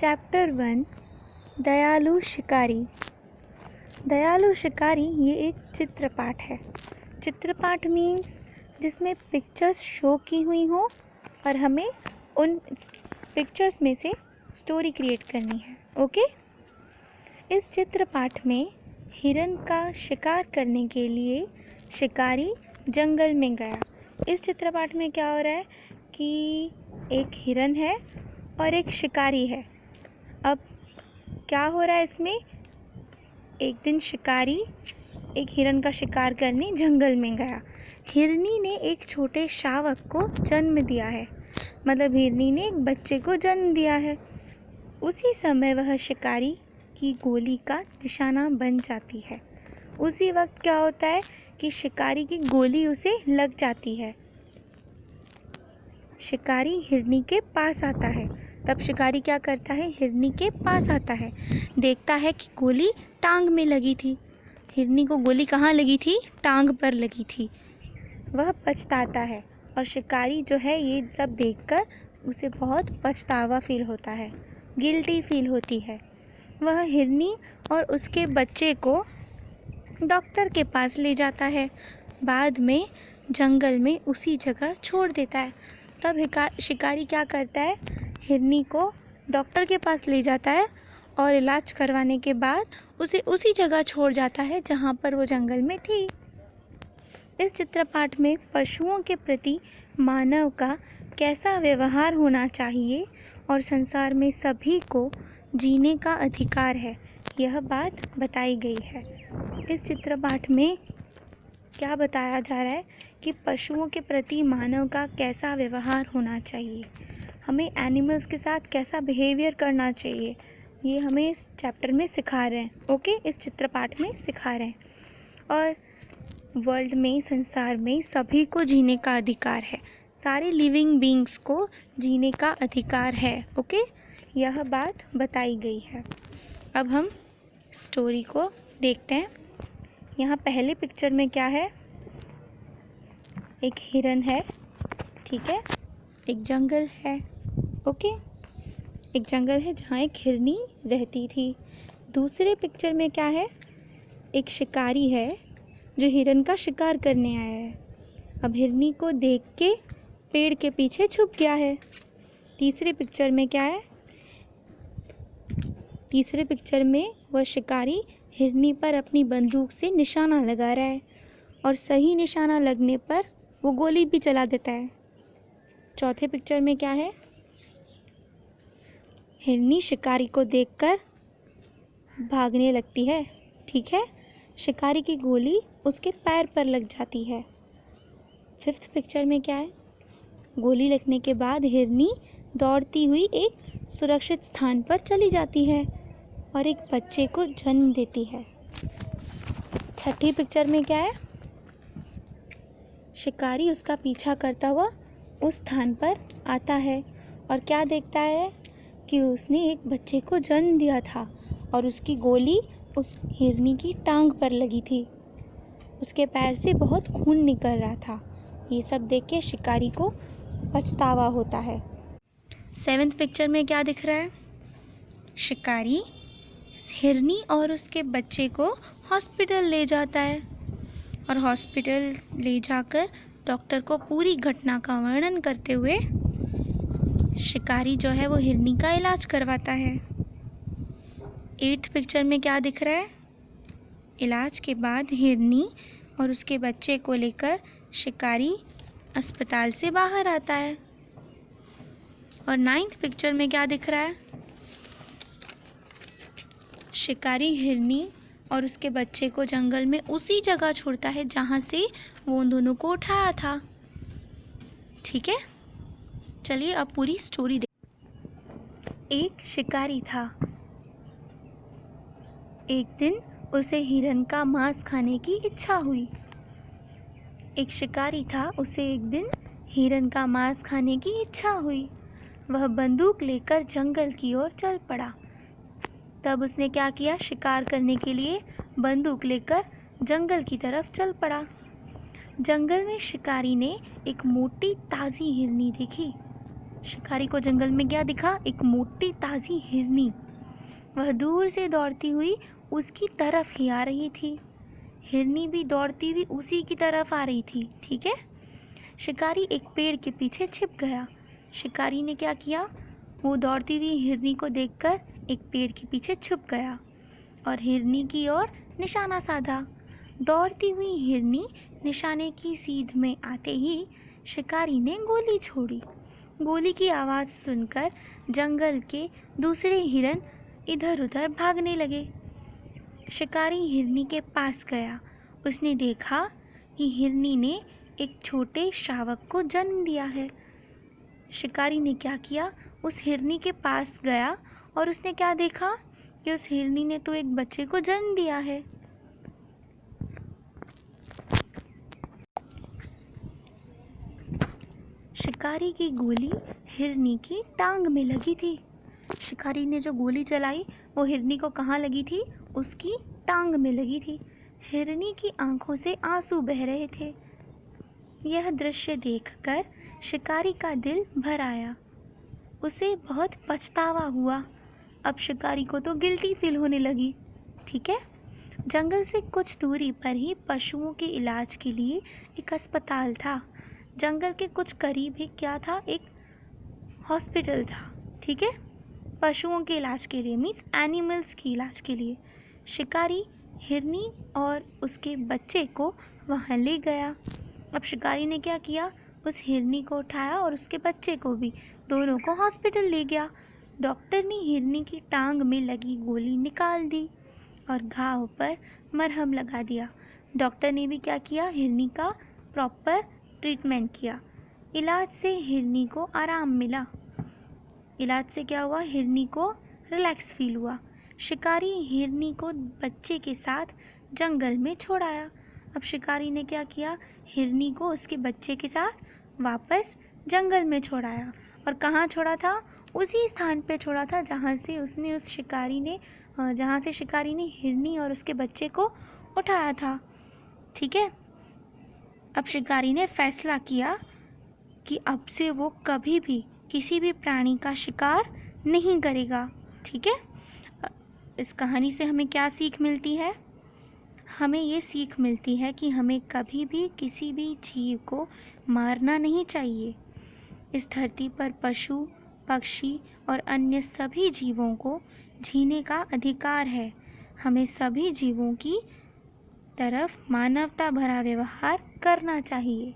Chapter 1 दयालु शिकारी। दयालु शिकारी ये एक चित्रपाठ है। चित्रपाठ मीन्स जिसमें पिक्चर्स शो की हुई हो और हमें उन पिक्चर्स में से स्टोरी क्रिएट करनी है। ओके, इस चित्रपाठ में हिरन का शिकार करने के लिए शिकारी जंगल में गया। इस चित्रपाठ में क्या हो रहा है कि एक हिरन है और एक शिकारी है। अब क्या हो रहा है इसमें, एक दिन शिकारी एक हिरन का शिकार करने जंगल में गया। हिरनी ने एक छोटे शावक को जन्म दिया है, मतलब हिरनी ने एक बच्चे को जन्म दिया है। उसी समय वह शिकारी की गोली का निशाना बन जाती है। उसी वक्त क्या होता है कि शिकारी की गोली उसे लग जाती है। शिकारी हिरनी के पास आता है। तब शिकारी क्या करता है, हिरनी के पास आता है, देखता है कि गोली टांग में लगी थी। हिरनी को गोली कहाँ लगी थी, टांग पर लगी थी। वह पछताता है और शिकारी जो है ये सब देखकर उसे बहुत पछतावा फील होता है, गिल्टी फील होती है। वह हिरनी और उसके बच्चे को डॉक्टर के पास ले जाता है। बाद में जंगल में उसी जगह छोड़ देता है। तब शिकारी क्या करता है, हिरनी को डॉक्टर के पास ले जाता है और इलाज करवाने के बाद उसे उसी जगह छोड़ जाता है जहाँ पर वो जंगल में थी। इस चित्रपाठ में पशुओं के प्रति मानव का कैसा व्यवहार होना चाहिए और संसार में सभी को जीने का अधिकार है, यह बात बताई गई है। इस चित्रपाठ में क्या बताया जा रहा है कि पशुओं के प्रति मानव का कैसा व्यवहार होना चाहिए, हमें एनिमल्स के साथ कैसा बिहेवियर करना चाहिए, ये हमें इस चैप्टर में सिखा रहे हैं। ओके, इस चित्रपाठ में सिखा रहे हैं। और वर्ल्ड में, संसार में सभी को जीने का अधिकार है, सारे लिविंग बीइंग्स को जीने का अधिकार है। ओके, यह बात बताई गई है। अब हम स्टोरी को देखते हैं। यहाँ पहले पिक्चर में क्या है, एक हिरन है, ठीक है, एक जंगल है। ओके, एक जंगल है जहाँ एक हिरनी रहती थी। दूसरे पिक्चर में क्या है, एक शिकारी है जो हिरन का शिकार करने आया है। अब हिरनी को देख के पेड़ के पीछे छुप गया है। तीसरे पिक्चर में क्या है, तीसरे पिक्चर में वह शिकारी हिरनी पर अपनी बंदूक से निशाना लगा रहा है और सही निशाना लगने पर वो गोली भी चला देता है। चौथे पिक्चर में क्या है, हिरनी शिकारी को देखकर भागने लगती है, ठीक है, शिकारी की गोली उसके पैर पर लग जाती है। फिफ्थ पिक्चर में क्या है, गोली लगने के बाद हिरनी दौड़ती हुई एक सुरक्षित स्थान पर चली जाती है और एक बच्चे को जन्म देती है। छठी पिक्चर में क्या है, शिकारी उसका पीछा करता हुआ उस स्थान पर आता है और क्या देखता है कि उसने एक बच्चे को जन्म दिया था और उसकी गोली उस हिरनी की टांग पर लगी थी, उसके पैर से बहुत खून निकल रहा था। ये सब देख के शिकारी को पछतावा होता है। सेवेंथ पिक्चर में क्या दिख रहा है, शिकारी हिरनी और उसके बच्चे को हॉस्पिटल ले जाता है और हॉस्पिटल ले जाकर डॉक्टर को पूरी घटना का वर्णन करते हुए शिकारी जो है वो हिरनी का इलाज करवाता है। एट्थ पिक्चर में क्या दिख रहा है, इलाज के बाद हिरनी और उसके बच्चे को लेकर शिकारी अस्पताल से बाहर आता है। और नाइन्थ पिक्चर में क्या दिख रहा है, शिकारी हिरनी और उसके बच्चे को जंगल में उसी जगह छोड़ता है जहाँ से वो उन दोनों को उठाया था। ठीक है, चलिए अब पूरी स्टोरी देख। एक शिकारी था। एक दिन उसे हिरन का मांस खाने की इच्छा हुई। एक शिकारी था, उसे एक दिन हिरन का मांस खाने की इच्छा हुई। वह बंदूक लेकर जंगल की ओर चल पड़ा। तब उसने क्या किया, शिकार करने के लिए बंदूक लेकर जंगल की तरफ चल पड़ा। जंगल में शिकारी ने एक मोटी ताज़ी हिरनी देखी। शिकारी को जंगल में क्या दिखा? एक मोटी ताज़ी हिरनी। वह दूर से दौड़ती हुई उसकी तरफ ही आ रही थी। हिरनी भी दौड़ती हुई उसी की तरफ आ रही थी। ठीक है। शिकारी एक पेड़ के पीछे छिप गया। शिकारी ने क्या किया? वो दौड़ती हुई हिरनी को देखकर एक पेड़ के पीछे छुप गया और हिरनी की ओर निशाना साधा। दौड़ती हुई हिरनी निशाने की सीध में आते ही शिकारी ने गोली छोड़ी। गोली की आवाज़ सुनकर जंगल के दूसरे हिरन इधर उधर भागने लगे। शिकारी हिरनी के पास गया। उसने देखा कि हिरनी ने एक छोटे शावक को जन्म दिया है। शिकारी ने क्या किया? उस हिरनी के पास गया और उसने क्या देखा कि उस हिरनी ने तो एक बच्चे को जन्म दिया है। शिकारी की गोली हिरनी की टांग में लगी थी। शिकारी ने जो गोली चलाई वो हिरनी को कहाँ लगी थी? उसकी टांग में लगी थी। हिरनी की आंखों से आंसू बह रहे थे। यह दृश्य देखकर शिकारी का दिल भर आया। उसे बहुत पछतावा हुआ। अब शिकारी को तो गिल्टी फील होने लगी। ठीक है। जंगल से कुछ दूरी पर ही पशुओं के इलाज के लिए एक अस्पताल था। जंगल के कुछ करीब ही क्या था? एक हॉस्पिटल था। ठीक है। पशुओं के इलाज के लिए, मीन्स एनिमल्स के इलाज के लिए। शिकारी हिरनी और उसके बच्चे को वहाँ ले गया। अब शिकारी ने क्या किया? उस हिरनी को उठाया और उसके बच्चे को भी, दोनों को हॉस्पिटल ले गया। डॉक्टर ने हिरनी की टांग में लगी गोली निकाल दी और घाव पर मरहम लगा दिया। डॉक्टर ने भी क्या किया? हिरनी का प्रॉपर ट्रीटमेंट किया। इलाज से हिरनी को आराम मिला। इलाज से क्या हुआ? हिरनी को रिलैक्स फील हुआ। शिकारी हिरनी को बच्चे के साथ जंगल में छोड़ आया। अब शिकारी ने क्या किया? हिरनी को उसके बच्चे के साथ वापस जंगल में छोड़ आया। और कहाँ छोड़ा था? उसी स्थान पे छोड़ा था जहाँ से शिकारी ने हिरनी और उसके बच्चे को उठाया था। ठीक है। अब शिकारी ने फैसला किया कि अब से वो कभी भी किसी भी प्राणी का शिकार नहीं करेगा। ठीक है। इस कहानी से हमें क्या सीख मिलती है? हमें ये सीख मिलती है कि हमें कभी भी किसी भी जीव को मारना नहीं चाहिए। इस धरती पर पशु, पक्षी और अन्य सभी जीवों को जीने का अधिकार है। हमें सभी जीवों की तरफ मानवता भरा व्यवहार करना चाहिए।